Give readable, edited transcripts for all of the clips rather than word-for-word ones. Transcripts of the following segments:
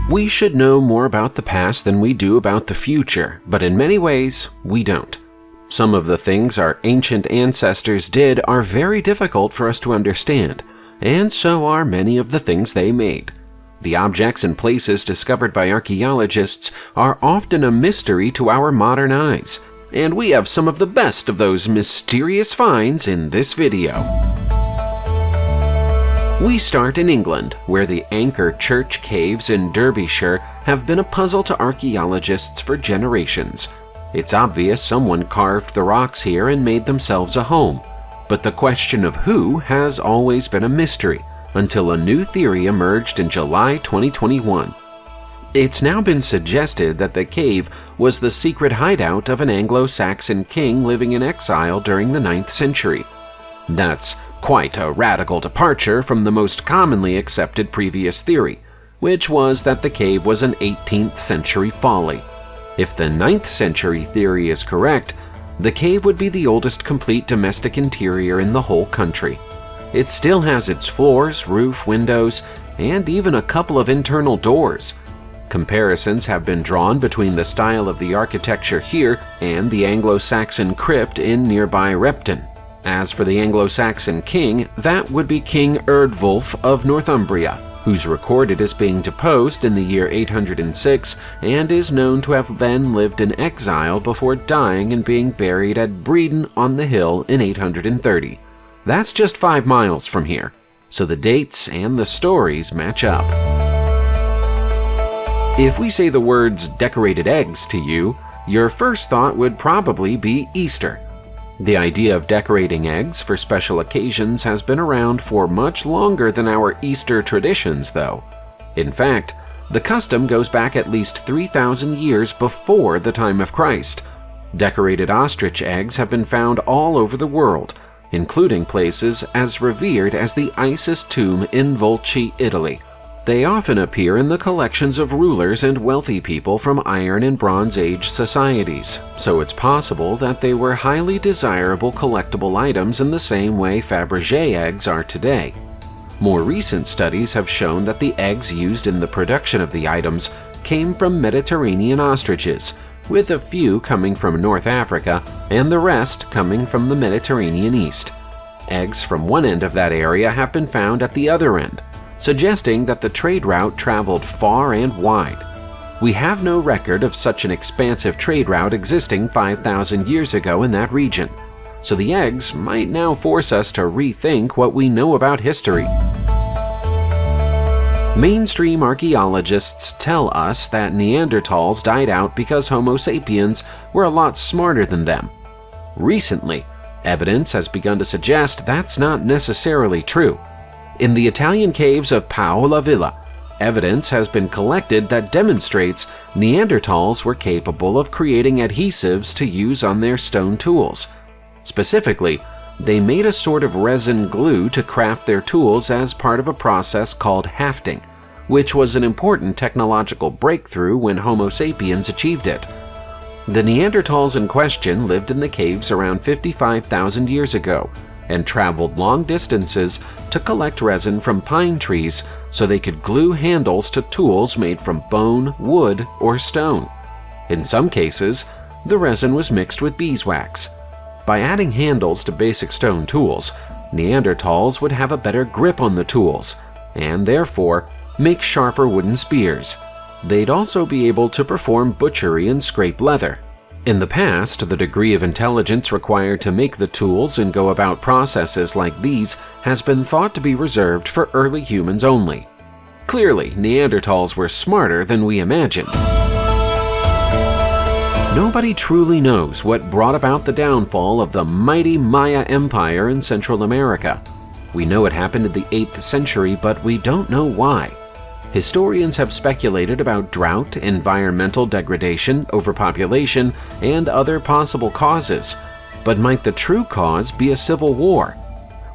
We should know more about the past than we do about the future, but in many ways, we don't. Some of the things our ancient ancestors did are very difficult for us to understand, and so are many of the things they made. The objects and places discovered by archaeologists are often a mystery to our modern eyes, and we have some of the best of those mysterious finds in this video. We start in England, where the Anchor Church caves in Derbyshire have been a puzzle to archaeologists for generations. It's obvious someone carved the rocks here and made themselves a home, but the question of who has always been a mystery, until a new theory emerged in July 2021. It's now been suggested that the cave was the secret hideout of an Anglo-Saxon king living in exile during the 9th century. That's quite a radical departure from the most commonly accepted previous theory, which was that the cave was an 18th century folly. If the 9th century theory is correct, the cave would be the oldest complete domestic interior in the whole country. It still has its floors, roof, windows, and even a couple of internal doors. Comparisons have been drawn between the style of the architecture here and the Anglo-Saxon crypt in nearby Repton. As for the Anglo-Saxon king, that would be King Eardwulf of Northumbria, who's recorded as being deposed in the year 806 and is known to have then lived in exile before dying and being buried at Bredon on the Hill in 830. That's just 5 miles from here, so the dates and the stories match up. If we say the words decorated eggs to you, your first thought would probably be Easter. The idea of decorating eggs for special occasions has been around for much longer than our Easter traditions, though. In fact, the custom goes back at least 3,000 years before the time of Christ. Decorated ostrich eggs have been found all over the world, including places as revered as the Isis tomb in Volci, Italy. They often appear in the collections of rulers and wealthy people from Iron and Bronze Age societies, so it's possible that they were highly desirable collectible items in the same way Fabergé eggs are today. More recent studies have shown that the eggs used in the production of the items came from Mediterranean ostriches, with a few coming from North Africa and the rest coming from the Mediterranean East. Eggs from one end of that area have been found at the other end, suggesting that the trade route traveled far and wide. We have no record of such an expansive trade route existing 5,000 years ago in that region, so the eggs might now force us to rethink what we know about history. Mainstream archaeologists tell us that Neanderthals died out because Homo sapiens were a lot smarter than them. Recently, evidence has begun to suggest that's not necessarily true. In the Italian caves of Pau la Villa, evidence has been collected that demonstrates Neanderthals were capable of creating adhesives to use on their stone tools. Specifically, they made a sort of resin glue to craft their tools as part of a process called hafting, which was an important technological breakthrough when Homo sapiens achieved it. The Neanderthals in question lived in the caves around 55,000 years ago and traveled long distances to collect resin from pine trees so they could glue handles to tools made from bone, wood, or stone. In some cases, the resin was mixed with beeswax. By adding handles to basic stone tools, Neanderthals would have a better grip on the tools, and therefore make sharper wooden spears. They'd also be able to perform butchery and scrape leather. In the past, the degree of intelligence required to make the tools and go about processes like these has been thought to be reserved for early humans only. Clearly, Neanderthals were smarter than we imagined. Nobody truly knows what brought about the downfall of the mighty Maya Empire in Central America. We know it happened in the 8th century, but we don't know why. Historians have speculated about drought, environmental degradation, overpopulation, and other possible causes. But might the true cause be a civil war?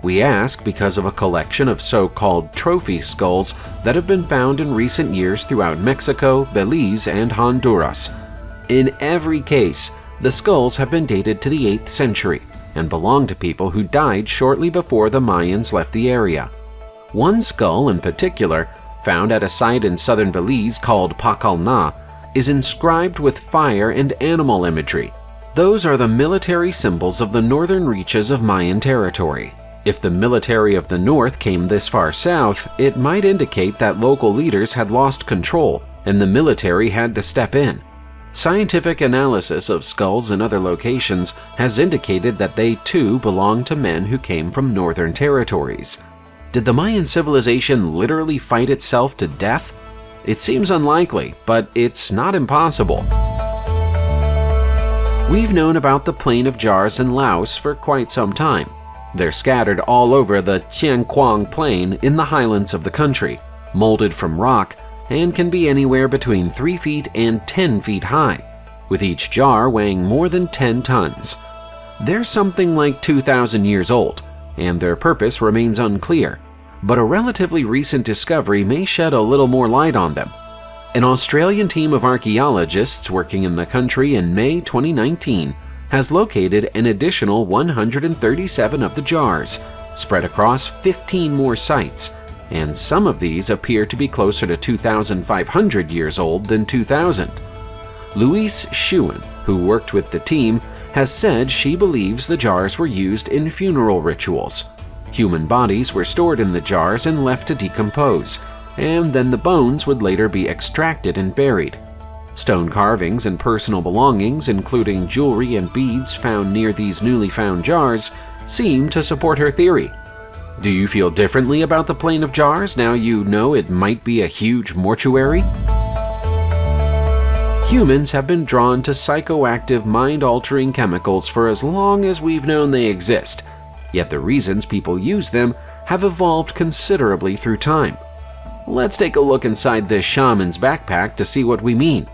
We ask because of a collection of so-called trophy skulls that have been found in recent years throughout Mexico, Belize, and Honduras. In every case, the skulls have been dated to the 8th century and belong to people who died shortly before the Mayans left the area. One skull in particular found at a site in southern Belize called Pakalna, is inscribed with fire and animal imagery. Those are the military symbols of the northern reaches of Mayan territory. If the military of the north came this far south, it might indicate that local leaders had lost control and the military had to step in. Scientific analysis of skulls in other locations has indicated that they too belong to men who came from northern territories. Did the Mayan civilization literally fight itself to death? It seems unlikely, but it's not impossible. We've known about the plain of jars in Laos for quite some time. They're scattered all over the Chiang Quang Plain in the highlands of the country, molded from rock, and can be anywhere between 3 feet and 10 feet high, with each jar weighing more than 10 tons. They're something like 2,000 years old, and their purpose remains unclear, but a relatively recent discovery may shed a little more light on them. An Australian team of archaeologists working in the country in May 2019 has located an additional 137 of the jars, spread across 15 more sites, and some of these appear to be closer to 2,500 years old than 2,000. Louise Schuen, who worked with the team, has said she believes the jars were used in funeral rituals. Human bodies were stored in the jars and left to decompose, and then the bones would later be extracted and buried. Stone carvings and personal belongings, including jewelry and beads found near these newly found jars, seem to support her theory. Do you feel differently about the plain of jars now you know it might be a huge mortuary? Humans have been drawn to psychoactive, mind-altering chemicals for as long as we've known they exist, yet the reasons people use them have evolved considerably through time. Let's take a look inside this shaman's backpack to see what we mean.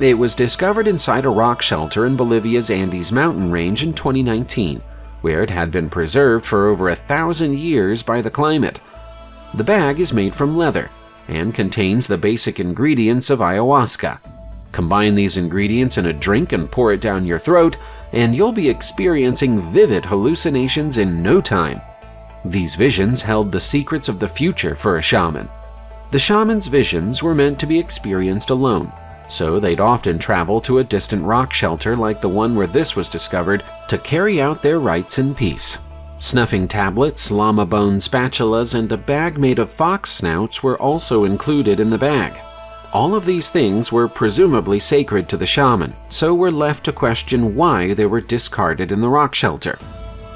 It was discovered inside a rock shelter in Bolivia's Andes mountain range in 2019, where it had been preserved for over 1,000 years by the climate. The bag is made from leather and contains the basic ingredients of ayahuasca. Combine these ingredients in a drink and pour it down your throat, and you'll be experiencing vivid hallucinations in no time. These visions held the secrets of the future for a shaman. The shaman's visions were meant to be experienced alone, so they'd often travel to a distant rock shelter like the one where this was discovered to carry out their rites in peace. Snuffing tablets, llama bone spatulas, and a bag made of fox snouts were also included in the bag. All of these things were presumably sacred to the shaman, so we're left to question why they were discarded in the rock shelter.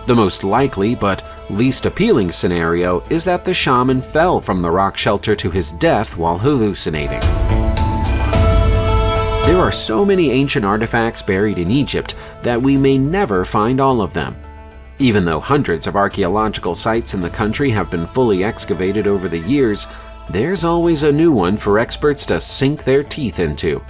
The most likely but least appealing scenario is that the shaman fell from the rock shelter to his death while hallucinating. There are so many ancient artifacts buried in Egypt that we may never find all of them. Even though hundreds of archaeological sites in the country have been fully excavated over the years, there's always a new one for experts to sink their teeth into.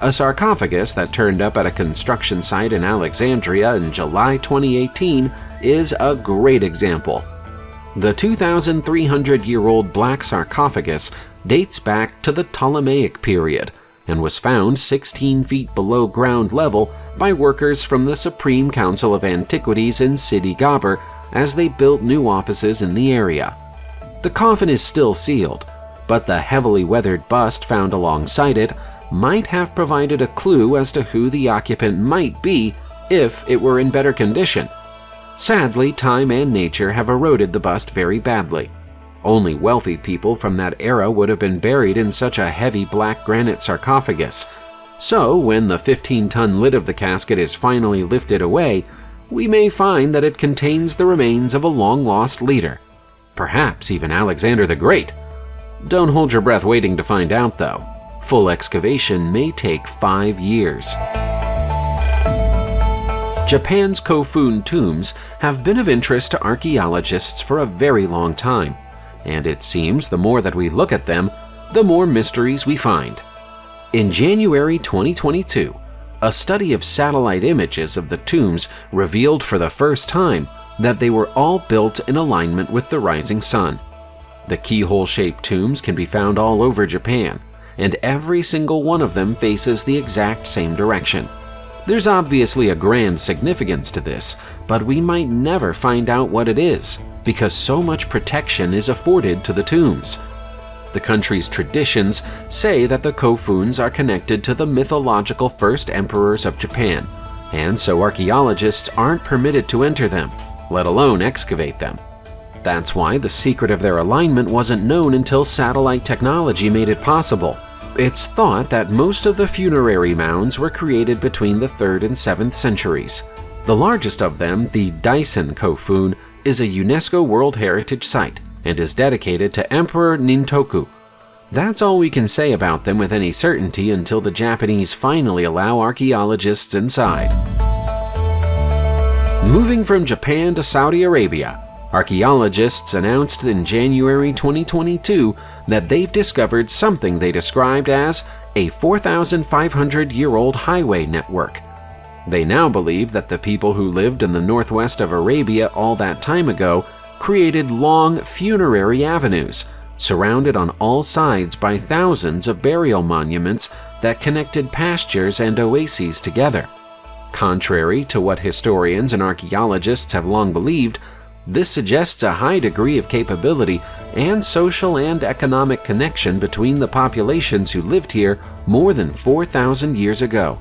A sarcophagus that turned up at a construction site in Alexandria in July 2018 is a great example. The 2,300-year-old black sarcophagus dates back to the Ptolemaic period and was found 16 feet below ground level by workers from the Supreme Council of Antiquities in Sidi Gabr as they built new offices in the area. The coffin is still sealed, but the heavily weathered bust found alongside it might have provided a clue as to who the occupant might be if it were in better condition. Sadly, time and nature have eroded the bust very badly. Only wealthy people from that era would have been buried in such a heavy black granite sarcophagus. So, when the 15-ton lid of the casket is finally lifted away, we may find that it contains the remains of a long-lost leader. Perhaps even Alexander the Great. Don't hold your breath waiting to find out, though. Full excavation may take 5 years. Japan's kofun tombs have been of interest to archaeologists for a very long time, and it seems the more that we look at them, the more mysteries we find. In January 2022, a study of satellite images of the tombs revealed for the first time that they were all built in alignment with the rising sun. The keyhole-shaped tombs can be found all over Japan, and every single one of them faces the exact same direction. There's obviously a grand significance to this, but we might never find out what it is, because so much protection is afforded to the tombs. The country's traditions say that the kofuns are connected to the mythological first emperors of Japan, and so archaeologists aren't permitted to enter them, let alone excavate them. That's why the secret of their alignment wasn't known until satellite technology made it possible. It's thought that most of the funerary mounds were created between the 3rd and 7th centuries. The largest of them, the Daisen kofun, is a UNESCO World Heritage Site and is dedicated to Emperor Nintoku. That's all we can say about them with any certainty until the Japanese finally allow archaeologists inside. Moving from Japan to Saudi Arabia, archaeologists announced in January 2022 that they've discovered something they described as a 4,500-year-old highway network. They now believe that the people who lived in the northwest of Arabia all that time ago created long funerary avenues, surrounded on all sides by thousands of burial monuments that connected pastures and oases together. Contrary to what historians and archaeologists have long believed, this suggests a high degree of capability and social and economic connection between the populations who lived here more than 4,000 years ago.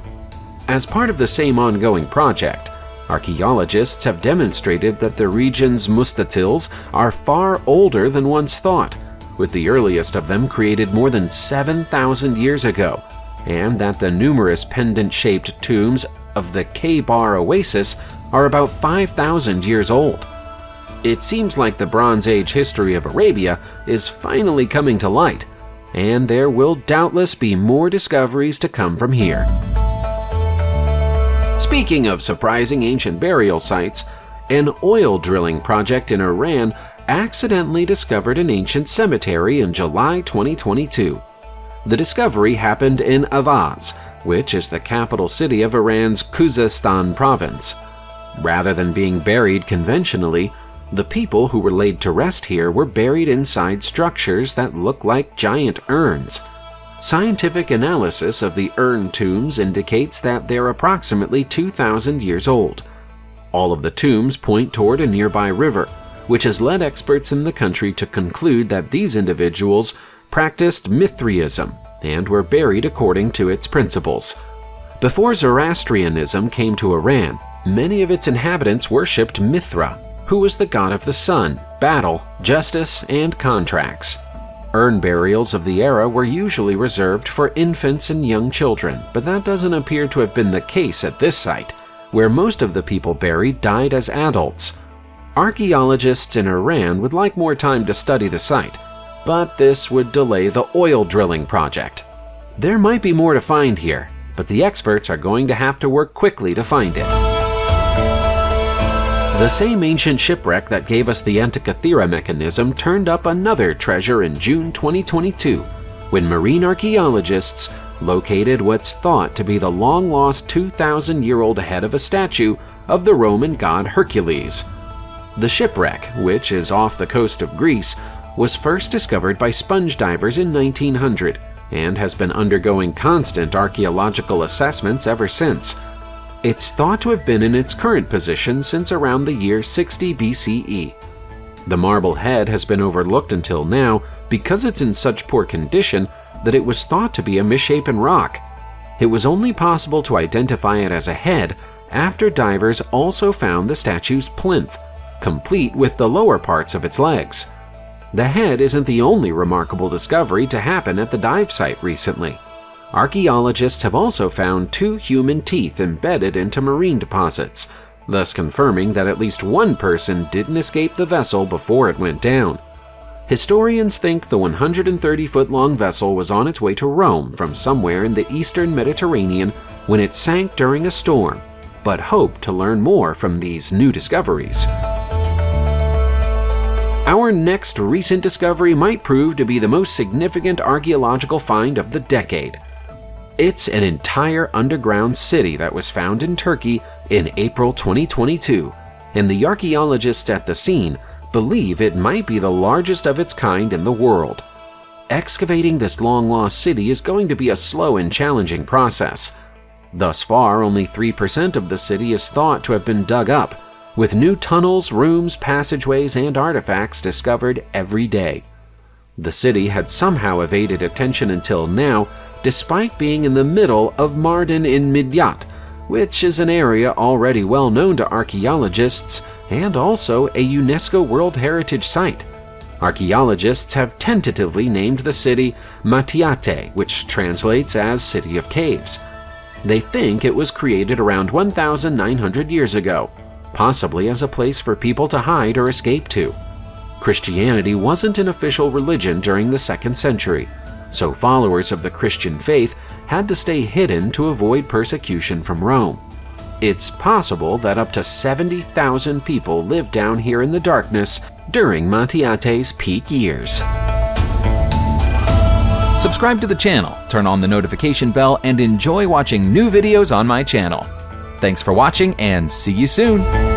As part of the same ongoing project, archaeologists have demonstrated that the region's mustatils are far older than once thought, with the earliest of them created more than 7,000 years ago, and that the numerous pendant-shaped tombs of the K-Bar Oasis are about 5,000 years old. It seems like the Bronze Age history of Arabia is finally coming to light, and there will doubtless be more discoveries to come from here. Speaking of surprising ancient burial sites, an oil drilling project in Iran accidentally discovered an ancient cemetery in July 2022. The discovery happened in Avaz, which is the capital city of Iran's Khuzestan province. Rather than being buried conventionally, the people who were laid to rest here were buried inside structures that look like giant urns. Scientific analysis of the urn tombs indicates that they're approximately 2,000 years old. All of the tombs point toward a nearby river, which has led experts in the country to conclude that these individuals practiced Mithraism and were buried according to its principles. Before Zoroastrianism came to Iran, many of its inhabitants worshipped Mithra, who was the god of the sun, battle, justice, and contracts. Urn burials of the era were usually reserved for infants and young children, but that doesn't appear to have been the case at this site, where most of the people buried died as adults. Archaeologists in Iran would like more time to study the site, but this would delay the oil drilling project. There might be more to find here, but the experts are going to have to work quickly to find it. The same ancient shipwreck that gave us the Antikythera mechanism turned up another treasure in June 2022, when marine archaeologists located what's thought to be the long-lost 2,000-year-old head of a statue of the Roman god Hercules. The shipwreck, which is off the coast of Greece, was first discovered by sponge divers in 1900 and has been undergoing constant archaeological assessments ever since. It's thought to have been in its current position since around the year 60 BCE. The marble head has been overlooked until now because it's in such poor condition that it was thought to be a misshapen rock. It was only possible to identify it as a head after divers also found the statue's plinth, complete with the lower parts of its legs. The head isn't the only remarkable discovery to happen at the dive site recently. Archaeologists have also found 2 human teeth embedded into marine deposits, thus confirming that at least one person didn't escape the vessel before it went down. Historians think the 130-foot-long vessel was on its way to Rome from somewhere in the eastern Mediterranean when it sank during a storm, but hope to learn more from these new discoveries. Our next recent discovery might prove to be the most significant archaeological find of the decade. It's an entire underground city that was found in Turkey in April 2022, and the archaeologists at the scene believe it might be the largest of its kind in the world. Excavating this long-lost city is going to be a slow and challenging process. Thus far, only 3% of the city is thought to have been dug up, with new tunnels, rooms, passageways, and artifacts discovered every day. The city had somehow evaded attention until now, despite being in the middle of Mardin in Midyat, which is an area already well known to archaeologists and also a UNESCO World Heritage Site. Archaeologists have tentatively named the city Matiate, which translates as City of Caves. They think it was created around 1,900 years ago, possibly as a place for people to hide or escape to. Christianity wasn't an official religion during the 2nd century, so followers of the Christian faith had to stay hidden to avoid persecution from Rome. It's possible that up to 70,000 people lived down here in the darkness during Matiate's peak years. Subscribe to the channel, turn on the notification bell, and enjoy watching new videos on my channel. Thanks for watching, and see you soon!